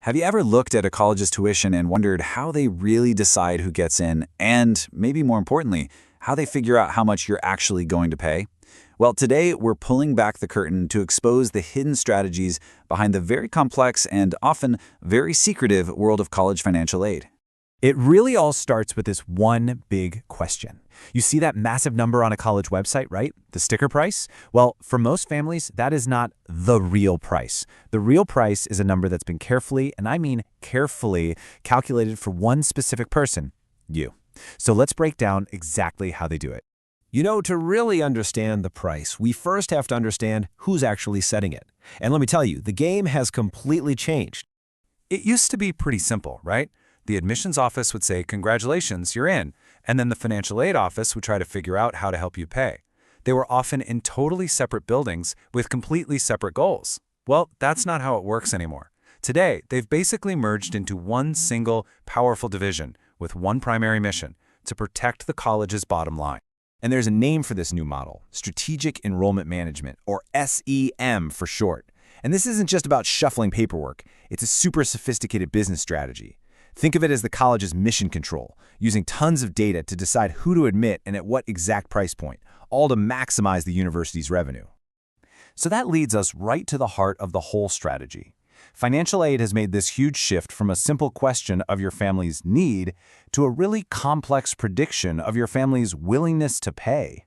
Have you ever looked at a college's tuition and wondered how they really decide who gets in and, maybe more importantly, how they figure out how much you're actually going to pay? Well, today we're pulling back the curtain to expose the hidden strategies behind the very complex and often very secretive world of college financial aid. It really all starts with this one big question. You see that massive number on a college website, right? The sticker price? Well, for most families, that is not the real price. The real price is a number that's been carefully, and I mean carefully, calculated for one specific person, you. So let's break down exactly how they do it. To really understand the price, we first have to understand who's actually setting it. And let me tell you, the game has completely changed. It used to be pretty simple, right? The admissions office would say, "Congratulations, you're in," and then the financial aid office would try to figure out how to help you pay. They were often in totally separate buildings with completely separate goals. Well, that's not how it works anymore. Today, they've basically merged into one single, powerful division with one primary mission: to protect the college's bottom line. And there's a name for this new model: Strategic Enrollment Management, or SEM for short. And this isn't just about shuffling paperwork. It's a super sophisticated business strategy. Think of it as the college's mission control, using tons of data to decide who to admit and at what exact price point, all to maximize the university's revenue. So that leads us right to the heart of the whole strategy. Financial aid has made this huge shift from a simple question of your family's need to a really complex prediction of your family's willingness to pay.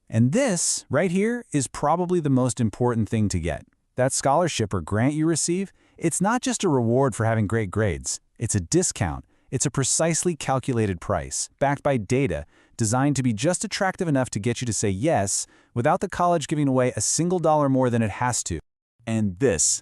And this, right here, is probably the most important thing to get. That scholarship or grant you receive, it's not just a reward for having great grades. It's a discount. It's a precisely calculated price, backed by data, designed to be just attractive enough to get you to say yes, without the college giving away a single dollar more than it has to. And this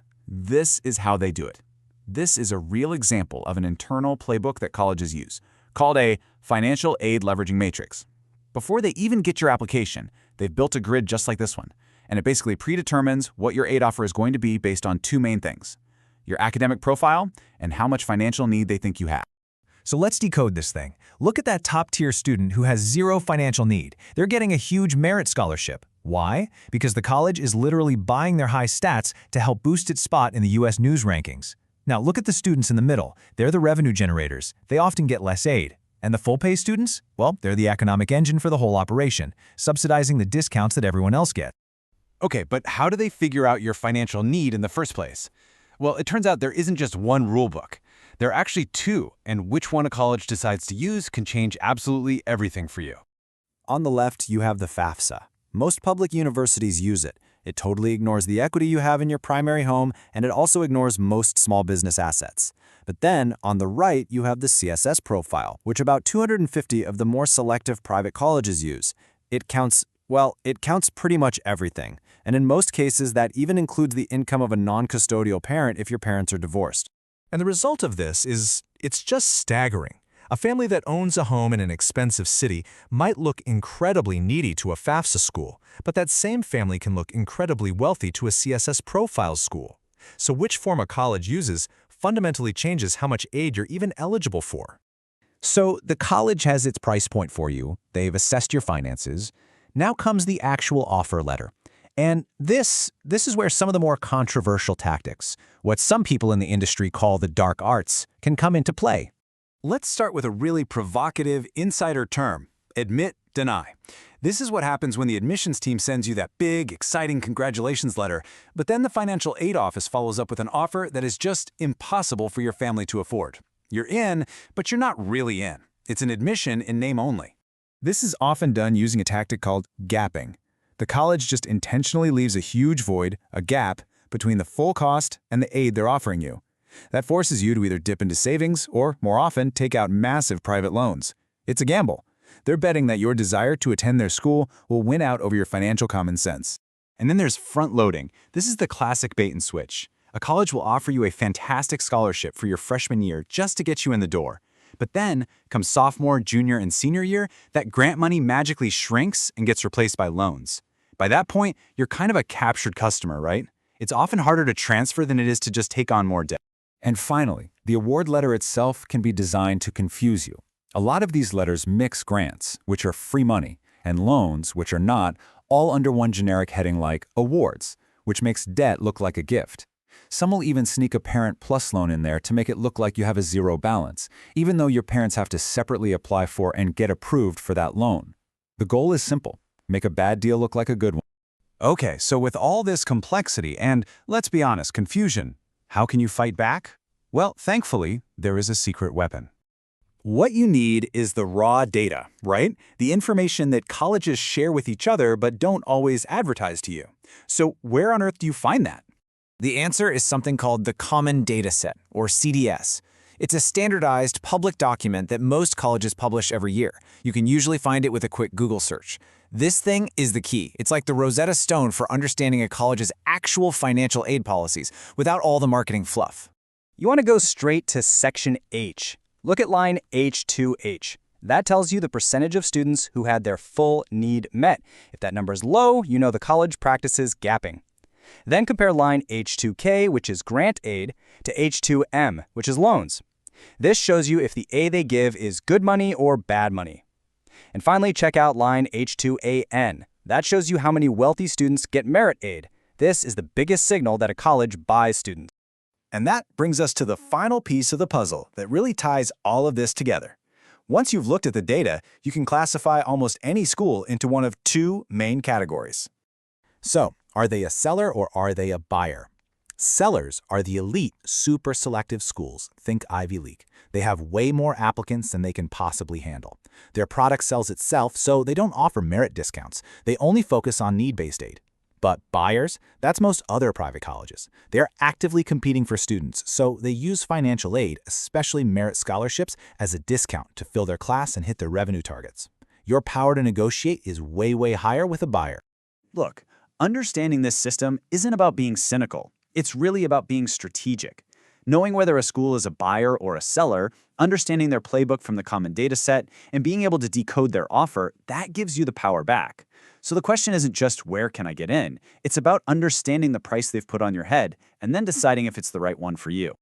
is how they do it. This is a real example of an internal playbook that colleges use, called a financial aid leveraging matrix. Before they even get your application, they've built a grid just like this one, and it basically predetermines what your aid offer is going to be based on two main things: your academic profile and how much financial need they think you have. So let's decode this thing. Look at that top-tier student who has zero financial need. They're getting a huge merit scholarship. Why? Because the college is literally buying their high stats to help boost its spot in the U.S. news rankings. Now look at the students in the middle. They're the revenue generators. They often get less aid. And the full-pay students? Well, they're the economic engine for the whole operation, subsidizing the discounts that everyone else gets. Okay, but how do they figure out your financial need in the first place? Well, it turns out there isn't just one rulebook. There are actually two, and which one a college decides to use can change absolutely everything for you. On the left, you have the FAFSA. Most public universities use it. It totally ignores the equity you have in your primary home, and it also ignores most small business assets. But then, on the right, you have the CSS Profile, which about 250 of the more selective private colleges use. It counts pretty much everything. And in most cases, that even includes the income of a non-custodial parent if your parents are divorced. And the result of this is, it's just staggering. A family that owns a home in an expensive city might look incredibly needy to a FAFSA school, but that same family can look incredibly wealthy to a CSS Profile school. So which form a college uses fundamentally changes how much aid you're even eligible for. So the college has its price point for you. They've assessed your finances. Now comes the actual offer letter. And this is where some of the more controversial tactics, what some people in the industry call the dark arts, can come into play. Let's start with a really provocative insider term: admit, deny. This is what happens when the admissions team sends you that big, exciting congratulations letter, but then the financial aid office follows up with an offer that is just impossible for your family to afford. You're in, but you're not really in. It's an admission in name only. This is often done using a tactic called gapping. The college just intentionally leaves a huge void, a gap, between the full cost and the aid they're offering you. That forces you to either dip into savings or, more often, take out massive private loans. It's a gamble. They're betting that your desire to attend their school will win out over your financial common sense. And then there's front-loading. This is the classic bait and switch. A college will offer you a fantastic scholarship for your freshman year just to get you in the door. But then, come sophomore, junior, and senior year, that grant money magically shrinks and gets replaced by loans. By that point, you're kind of a captured customer, right? It's often harder to transfer than it is to just take on more debt. And finally, the award letter itself can be designed to confuse you. A lot of these letters mix grants, which are free money, and loans, which are not, all under one generic heading like awards, which makes debt look like a gift. Some will even sneak a Parent Plus loan in there to make it look like you have a zero balance, even though your parents have to separately apply for and get approved for that loan. The goal is simple: make a bad deal look like a good one. Okay, so with all this complexity and, let's be honest, confusion, how can you fight back? Well, thankfully, there is a secret weapon. What you need is the raw data, right? The information that colleges share with each other but don't always advertise to you. So where on earth do you find that? The answer is something called the Common Data Set, or CDS. It's a standardized public document that most colleges publish every year. You can usually find it with a quick Google search. This thing is the key. It's like the Rosetta Stone for understanding a college's actual financial aid policies without all the marketing fluff. You want to go straight to Section H. Look at line H2H. That tells you the percentage of students who had their full need met. If that number is low, you know the college practices gapping. Then compare line H2K, which is grant aid, to H2M, which is loans. This shows you if the aid they give is good money or bad money. And finally, check out line H2AN. That shows you how many wealthy students get merit aid. This is the biggest signal that a college buys students. And that brings us to the final piece of the puzzle that really ties all of this together. Once you've looked at the data, you can classify almost any school into one of two main categories. So, are they a seller or are they a buyer? Sellers are the elite, super selective schools. Think Ivy League. They have way more applicants than they can possibly handle. Their product sells itself, so they don't offer merit discounts. They only focus on need-based aid. But buyers, that's most other private colleges. They're actively competing for students, so they use financial aid, especially merit scholarships, as a discount to fill their class and hit their revenue targets. Your power to negotiate is way, way higher with a buyer. Look, understanding this system isn't about being cynical. It's really about being strategic. Knowing whether a school is a buyer or a seller, understanding their playbook from the common data set, and being able to decode their offer, that gives you the power back. So the question isn't just where can I get in? It's about understanding the price they've put on your head and then deciding if it's the right one for you.